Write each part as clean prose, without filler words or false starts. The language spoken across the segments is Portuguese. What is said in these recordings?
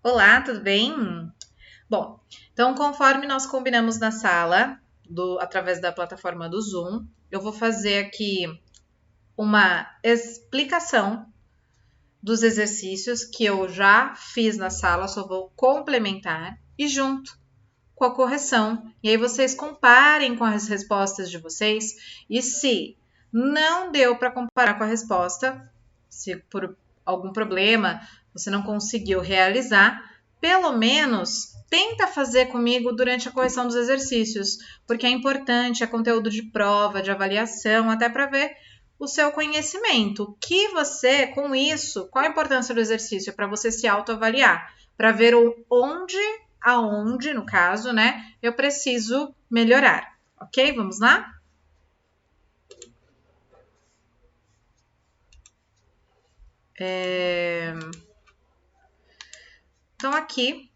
Olá, tudo bem? Bom, então conforme nós combinamos na sala, através da plataforma do Zoom, eu vou fazer aqui uma explicação dos exercícios que eu já fiz na sala, só vou complementar e junto com a correção. E aí vocês comparem com as respostas de vocês e se não deu para comparar com a resposta, se por algum problema você não conseguiu realizar, pelo menos tenta fazer comigo durante a correção dos exercícios, porque é importante, é conteúdo de prova, de avaliação, até para ver o seu conhecimento. O que você, com isso, qual a importância do exercício? Para você se autoavaliar, para ver aonde, no caso, né, eu preciso melhorar. Ok? Vamos lá? Então, aqui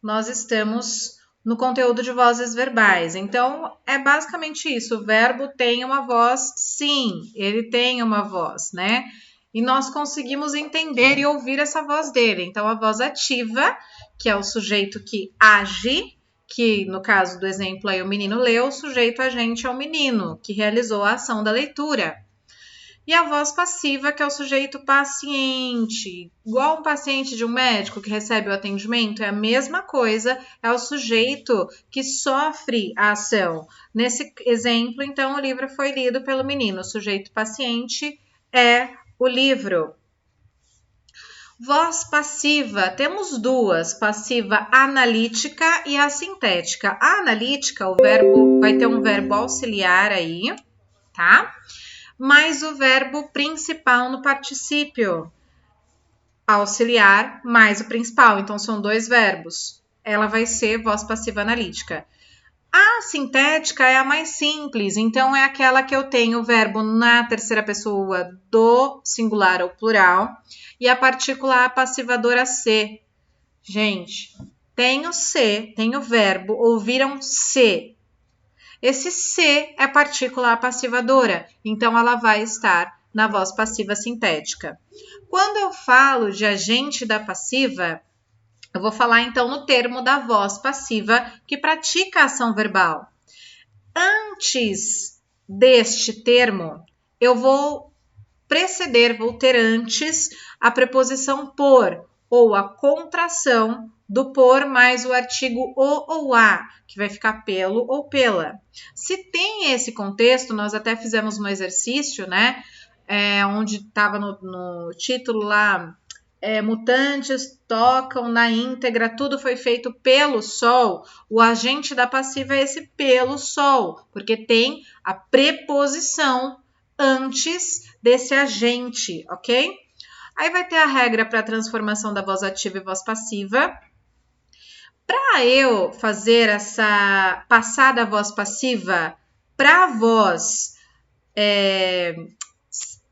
nós estamos no conteúdo de vozes verbais. Então, é basicamente isso. O verbo tem uma voz, sim, ele tem uma voz, né? E nós conseguimos entender e ouvir essa voz dele. Então, a voz ativa, que é o sujeito que age, que no caso do exemplo aí o menino leu, o sujeito agente é o menino, que realizou a ação da leitura. E a voz passiva, que é o sujeito paciente, igual um paciente de um médico que recebe o atendimento, é a mesma coisa, é o sujeito que sofre a ação. Nesse exemplo, então, o livro foi lido pelo menino, o sujeito paciente é o livro. Voz passiva, temos duas, passiva analítica e a sintética. A analítica, o verbo vai ter um verbo auxiliar aí, tá? Mais o verbo principal no particípio. Auxiliar mais o principal. Então, são dois verbos. Ela vai ser voz passiva analítica. A sintética é a mais simples. Então, é aquela que eu tenho o verbo na terceira pessoa do singular ou plural e a partícula passivadora se. Gente, tenho se, tenho verbo, ouviram se. Esse se é partícula passivadora, então ela vai estar na voz passiva sintética. Quando eu falo de agente da passiva, eu vou falar então no termo da voz passiva que pratica a ação verbal. Antes deste termo, eu vou ter antes a preposição por ou a contração do por mais o artigo o ou a, que vai ficar pelo ou pela. Se tem esse contexto, nós até fizemos um exercício, né? Onde estava no título lá, mutantes tocam na íntegra, tudo foi feito pelo sol. O agente da passiva é esse pelo sol, porque tem a preposição antes desse agente, ok? Aí vai ter a regra para a transformação da voz ativa e voz passiva. Para eu fazer essa passar da voz passiva para a voz,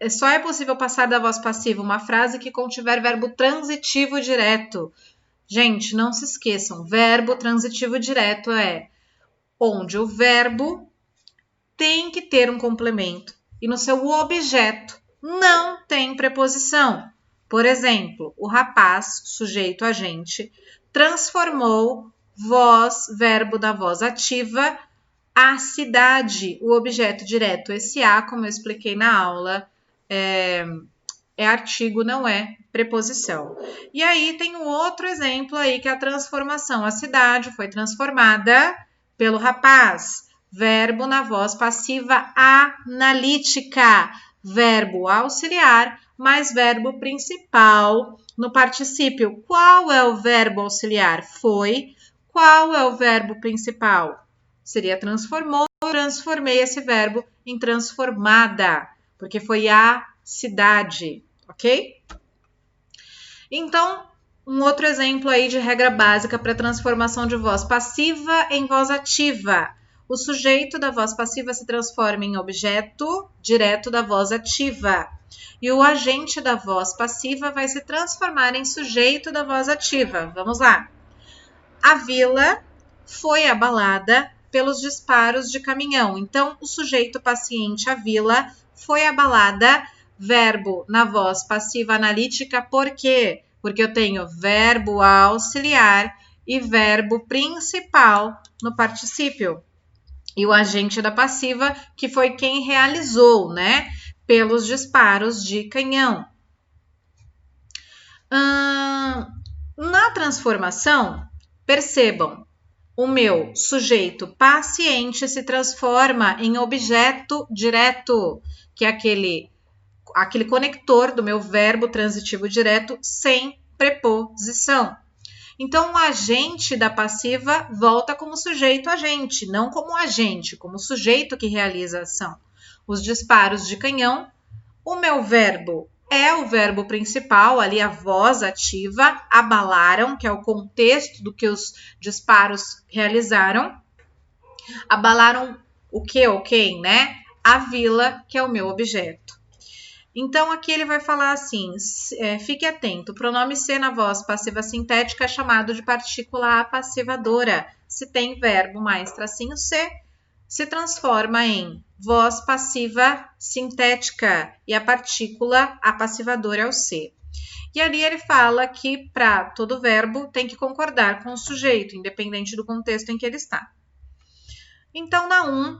só é possível passar da voz passiva uma frase que contiver verbo transitivo direto. Gente, não se esqueçam, verbo transitivo direto é onde o verbo tem que ter um complemento e no seu objeto não tem preposição. Por exemplo, o rapaz, sujeito agente, transformou voz, verbo da voz ativa, a cidade, o objeto direto, esse a, como eu expliquei na aula, é artigo, não é preposição. E aí tem um outro exemplo aí que é a transformação. A cidade foi transformada pelo rapaz. Verbo na voz passiva analítica. Verbo auxiliar mais verbo principal no particípio. Qual é o verbo auxiliar? Foi. Qual é o verbo principal? Seria transformou. Transformei esse verbo em transformada, porque foi a cidade, ok? Então, um outro exemplo aí de regra básica para transformação de voz passiva em voz ativa. O sujeito da voz passiva se transforma em objeto direto da voz ativa. E o agente da voz passiva vai se transformar em sujeito da voz ativa. Vamos lá. A vila foi abalada pelos disparos de caminhão. Então, o sujeito paciente, a vila, foi abalada, verbo na voz passiva analítica, por quê? Porque eu tenho verbo auxiliar e verbo principal no particípio. E o agente da passiva, que foi quem realizou, né? Pelos disparos de canhão. Na transformação, percebam, o meu sujeito paciente se transforma em objeto direto, que é aquele conector do meu verbo transitivo direto sem preposição. Então, o agente da passiva volta como sujeito agente, não como agente, como sujeito que realiza a ação. Os disparos de canhão, o meu verbo é o verbo principal, ali a voz ativa, abalaram, que é o contexto do que os disparos realizaram. Abalaram o que ou quem, né? A vila, que é o meu objeto. Então, aqui ele vai falar assim, fique atento, o pronome ser na voz passiva sintética é chamado de partícula apassivadora. Se tem verbo mais tracinho ser, se transforma em voz passiva sintética e a partícula apassivadora é o ser. E ali ele fala que para todo verbo tem que concordar com o sujeito, independente do contexto em que ele está. Então, na 1,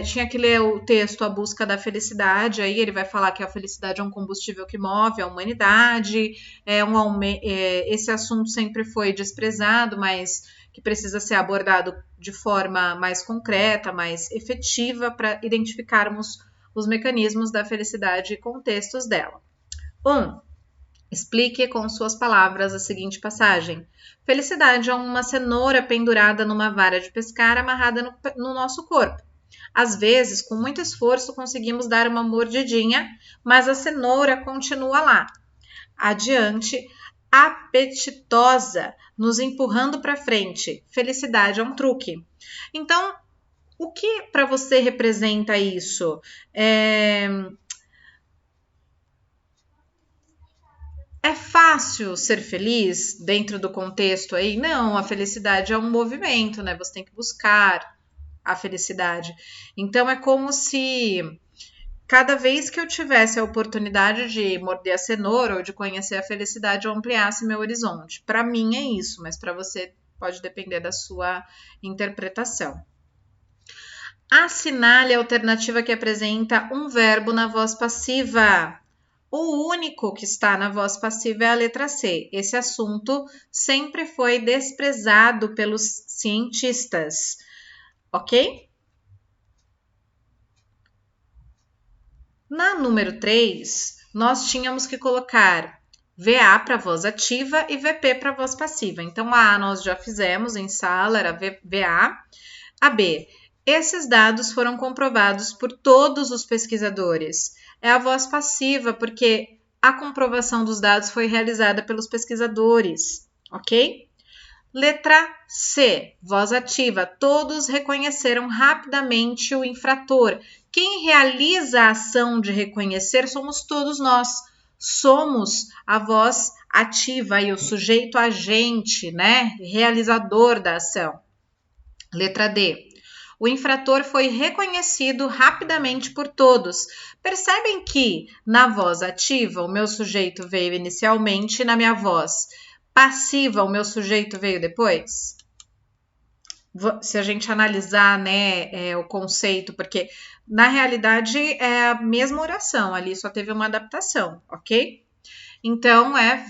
tinha que ler o texto A Busca da Felicidade, aí ele vai falar que a felicidade é um combustível que move a humanidade, esse assunto sempre foi desprezado, mas que precisa ser abordado de forma mais concreta, mais efetiva, para identificarmos os mecanismos da felicidade e contextos dela. 1. Explique com suas palavras a seguinte passagem. Felicidade é uma cenoura pendurada numa vara de pescar amarrada no nosso corpo. Às vezes, com muito esforço, conseguimos dar uma mordidinha, mas a cenoura continua lá. Adiante, apetitosa, nos empurrando para frente. Felicidade é um truque. Então, o que para você representa isso? É fácil ser feliz dentro do contexto aí? Não, a felicidade é um movimento, né? Você tem que buscar a felicidade. Então, é como se cada vez que eu tivesse a oportunidade de morder a cenoura ou de conhecer a felicidade, eu ampliasse meu horizonte. Para mim é isso, mas para você pode depender da sua interpretação. Assinale a alternativa que apresenta um verbo na voz passiva. O único que está na voz passiva é a letra C. Esse assunto sempre foi desprezado pelos cientistas, ok? Na número 3, nós tínhamos que colocar VA para voz ativa e VP para voz passiva. Então, a A nós já fizemos em sala, era VA. A B, esses dados foram comprovados por todos os pesquisadores. É a voz passiva, porque a comprovação dos dados foi realizada pelos pesquisadores, ok? Letra C, voz ativa. Todos reconheceram rapidamente o infrator. Quem realiza a ação de reconhecer somos todos nós. Somos a voz ativa e o sujeito agente, né? Realizador da ação. Letra D. O infrator foi reconhecido rapidamente por todos. Percebem que na voz ativa o meu sujeito veio inicialmente e na minha voz passiva o meu sujeito veio depois? Se a gente analisar, né, o conceito, porque na realidade é a mesma oração, ali só teve uma adaptação, ok? Então é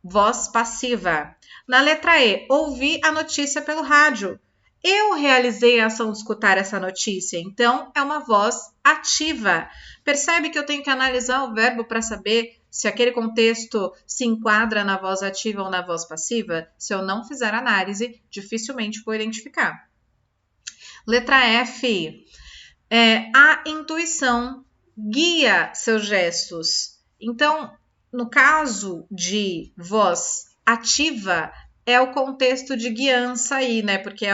voz passiva. Na letra E, ouvi a notícia pelo rádio. Eu realizei a ação de escutar essa notícia, então é uma voz ativa. Percebe que eu tenho que analisar o verbo para saber se aquele contexto se enquadra na voz ativa ou na voz passiva? Se eu não fizer análise, dificilmente vou identificar. Letra F. A intuição guia seus gestos. Então, no caso de voz ativa, é o contexto de guiança aí, né? Porque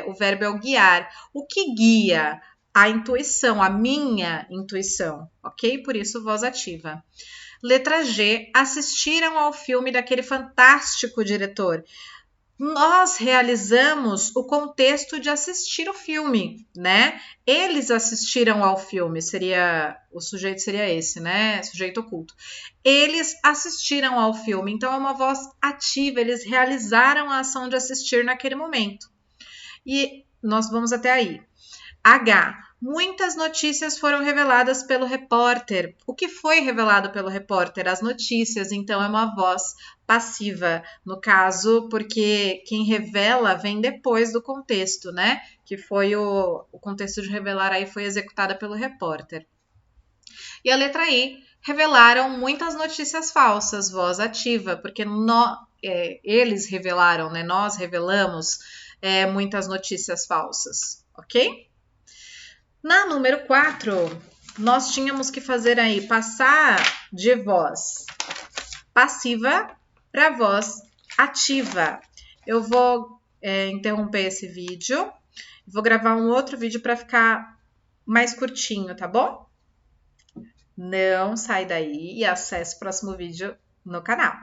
o verbo é o guiar. O que guia? A intuição, a minha intuição, ok? Por isso, voz ativa. Letra G, assistiram ao filme daquele fantástico diretor. Nós realizamos o contexto de assistir o filme, né? Eles assistiram ao filme, o sujeito seria esse, né? Sujeito oculto. Eles assistiram ao filme, então é uma voz ativa, eles realizaram a ação de assistir naquele momento. E nós vamos até aí. H. Muitas notícias foram reveladas pelo repórter. O que foi revelado pelo repórter? As notícias, então é uma voz passiva, no caso, porque quem revela vem depois do contexto, né? Que foi o contexto de revelar aí foi executada pelo repórter. E a letra I, revelaram muitas notícias falsas, voz ativa, porque eles revelaram, né? Nós revelamos muitas notícias falsas, ok? Na número 4, nós tínhamos que fazer aí, passar de voz passiva para voz ativa. Eu vou interromper esse vídeo, vou gravar um outro vídeo para ficar mais curtinho, tá bom? Não sai daí e acesse o próximo vídeo no canal.